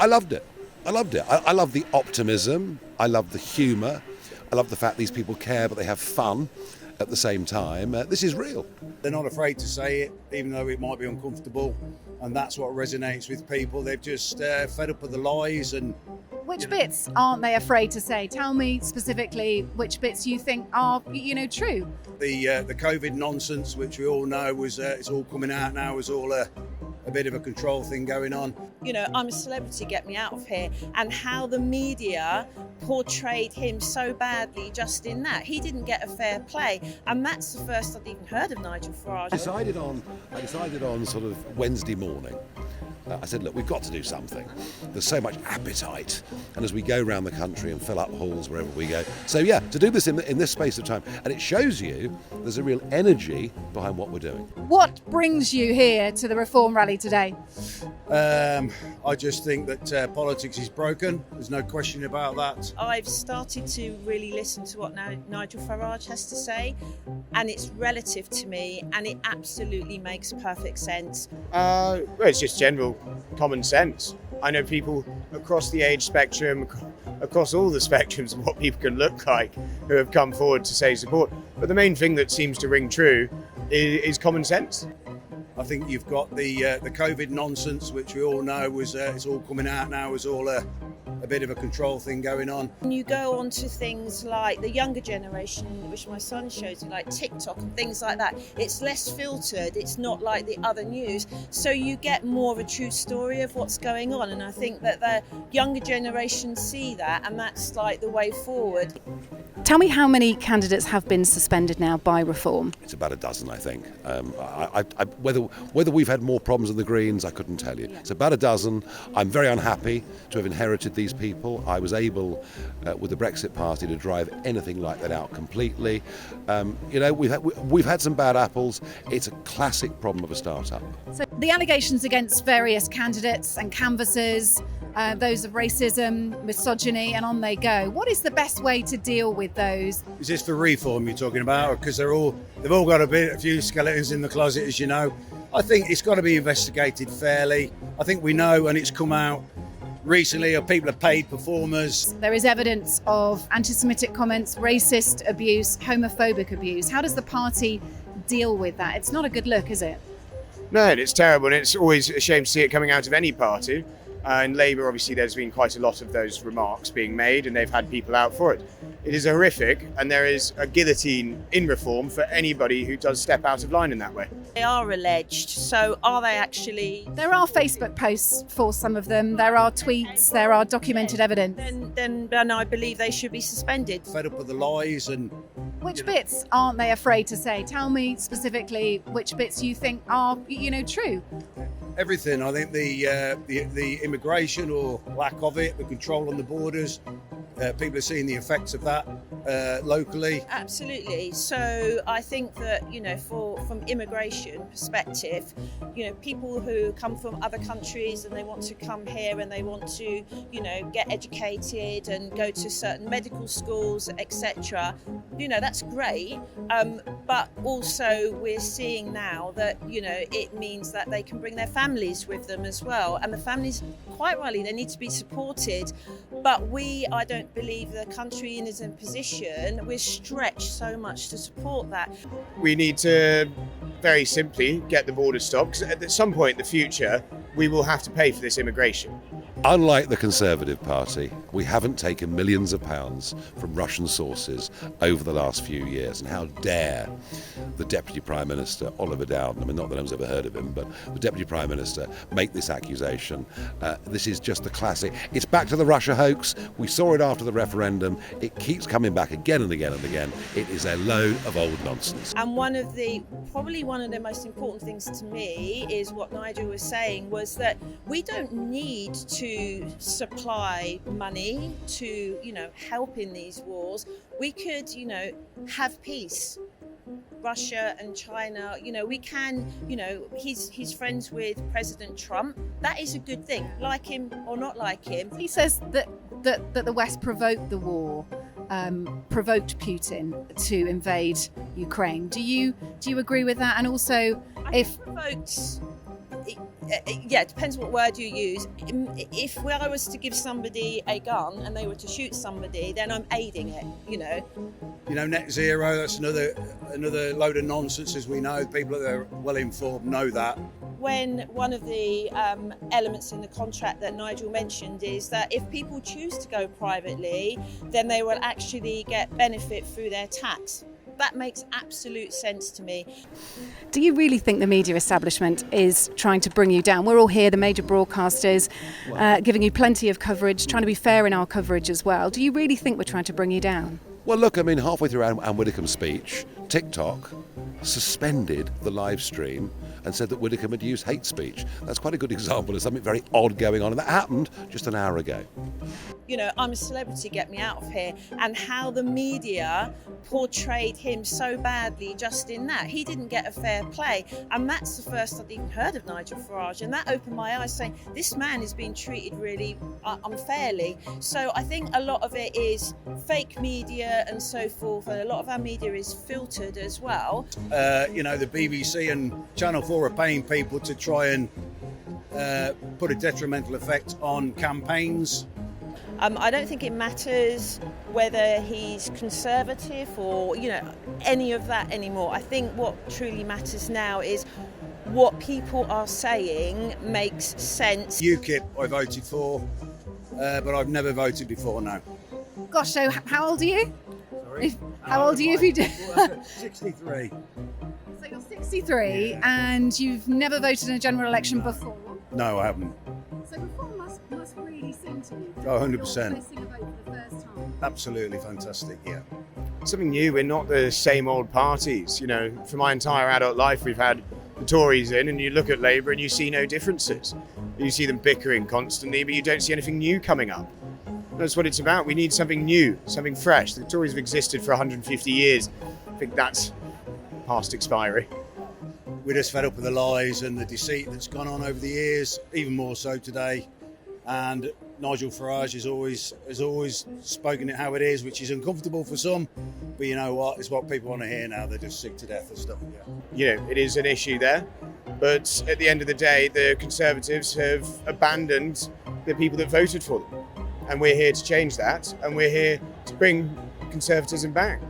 I loved it. I loved it. I love the optimism. I love the humour. I love the fact these people care, but they have fun at the same time. This is real. They're not afraid to say it, even though it might be uncomfortable, and that's what resonates with people. They've just fed up with the lies. And which bits aren't they afraid to say? Tell me specifically which bits you think are, true. The COVID nonsense, which we all know was it's all coming out now, was all a bit of a control thing going on. I'm a celebrity, get me out of here. And how the media portrayed him so badly just in that. He didn't get a fair play. And that's the first I'd even heard of Nigel Farage. I decided on sort of Wednesday morning. I said, look, we've got to do something. There's so much appetite. And as we go around the country and fill up halls wherever we go. So yeah, to do this in this space of time. And it shows you there's a real energy behind what we're doing. What brings you here to the Reform rally today? I just think that politics is broken. There's no question about that. I've started to really listen to what Nigel Farage has to say, and it's relative to me, and it absolutely makes perfect sense. Well, it's just general common sense. I know people across the age spectrum, across all the spectrums of what people can look like, who have come forward to say support. But the main thing that seems to ring true is common sense. I think you've got the COVID nonsense, which we all know was it's all coming out now, was all a bit of a control thing going on. When you go on to things like the younger generation, which my son shows you, like TikTok and things like that, it's less filtered, it's not like the other news, so you get more of a true story of what's going on, and I think that the younger generation see that, and that's like the way forward. Tell me how many candidates have been suspended now by Reform? It's about a dozen, I think. Whether we've had more problems than the Greens, I couldn't tell you. It's about a dozen. I'm very unhappy to have inherited these people. I was able, with the Brexit Party, to drive anything like that out completely. We've had some bad apples. It's a classic problem of a start-up. So the allegations against various candidates and canvassers, those of racism, misogyny, and on they go. What is the best way to deal with those? Is this for Reform you're talking about? Because they've all got a few skeletons in the closet, as you know. I think it's got to be investigated fairly. I think we know, and it's come out recently, of people are paid performers. There is evidence of anti-Semitic comments, racist abuse, homophobic abuse. How does the party deal with that? It's not a good look, is it? No, and it's terrible, and it's always a shame to see it coming out of any party. In Labour, obviously, there's been quite a lot of those remarks being made, and they've had people out for it. It is horrific, and there is a guillotine in Reform for anybody who does step out of line in that way. They are alleged, so are they actually? There are Facebook posts for some of them, there are tweets, there are documented evidence. Then I believe they should be suspended. Fed up with the lies and... Which bits aren't they afraid to say? Tell me specifically which bits you think are, true. Everything. I think the immigration or lack of it, the control on the borders, people are seeing the effects of that locally. Absolutely. So I think that, from immigration perspective, people who come from other countries and they want to come here and they want to, get educated and go to certain medical schools, etc. That's great. But also we're seeing now that, it means that they can bring their families with them as well. And the families, quite rightly, they need to be supported. But I don't believe the country is in a position, we're stretched so much to support that. We need to very simply get the border stopped, because at some point in the future, we will have to pay for this immigration. Unlike the Conservative Party, we haven't taken millions of pounds from Russian sources over the last few years. And how dare the Deputy Prime Minister, Oliver Dowden, not that anyone's ever heard of him, but the Deputy Prime Minister, make this accusation. This is just the classic. It's back to the Russia hoax. We saw it after the referendum. It keeps coming back again and again and again. It is a load of old nonsense. And probably one of the most important things to me is what Nigel was saying, was that we don't need to supply money to, help in these wars. We could, have peace. Russia and China, we can, he's friends with President Trump. That is a good thing, like him or not like him. He says that the West provoked the war, provoked Putin to invade Ukraine. Do you agree with that? And also, yeah, it depends what word you use. If I was to give somebody a gun and they were to shoot somebody, then I'm aiding it, you know. You know, net zero, that's another load of nonsense, as we know. People that are well informed know that. When one of the elements in the contract that Nigel mentioned is that if people choose to go privately, then they will actually get benefit through their tax. That makes absolute sense to me. Do you really think the media establishment is trying to bring you down? We're all here, the major broadcasters, giving you plenty of coverage, trying to be fair in our coverage as well. Do you really think we're trying to bring you down? Well, look, I mean, halfway through Anne Widdecombe's speech, TikTok suspended the live stream and said that Widdecombe had used hate speech. That's quite a good example of something very odd going on, and that happened just an hour ago. You know, I'm a celebrity, get me out of here. And how the media portrayed him so badly just in that. He didn't get a fair play. And that's the first I'd even heard of Nigel Farage. And that opened my eyes, saying, this man is being treated really unfairly. So I think a lot of it is fake media and so forth. And a lot of our media is filtered as well. You know, the BBC and Channel 4 are paying people to try and put a detrimental effect on campaigns. I don't think it matters whether he's conservative or, you know, any of that anymore. I think what truly matters now is what people are saying makes sense. UKIP I voted for, but I've never voted before, no. Gosh, so how old are you? Sorry? How old are you if you do? 63. So you're 63 and you've never voted in a general election before? No, I haven't. So reform must really seem to you. Oh, 100%. You're placing a vote for the first time. Absolutely fantastic, yeah. Something new. We're not the same old parties. You know, for my entire adult life, we've had the Tories in, and you look at Labour and you see no differences. You see them bickering constantly, but you don't see anything new coming up. That's what it's about. We need something new, something fresh. The Tories have existed for 150 years. I think that's past expiry. We're just fed up with the lies and the deceit that's gone on over the years, even more so today. And Nigel Farage has always spoken it how it is, which is uncomfortable for some. But you know what? It's what people want to hear now. They're just sick to death of stuff. Yeah. You know, it is an issue there. But at the end of the day, the Conservatives have abandoned the people that voted for them. And we're here to change that. And we're here to bring conservatism back.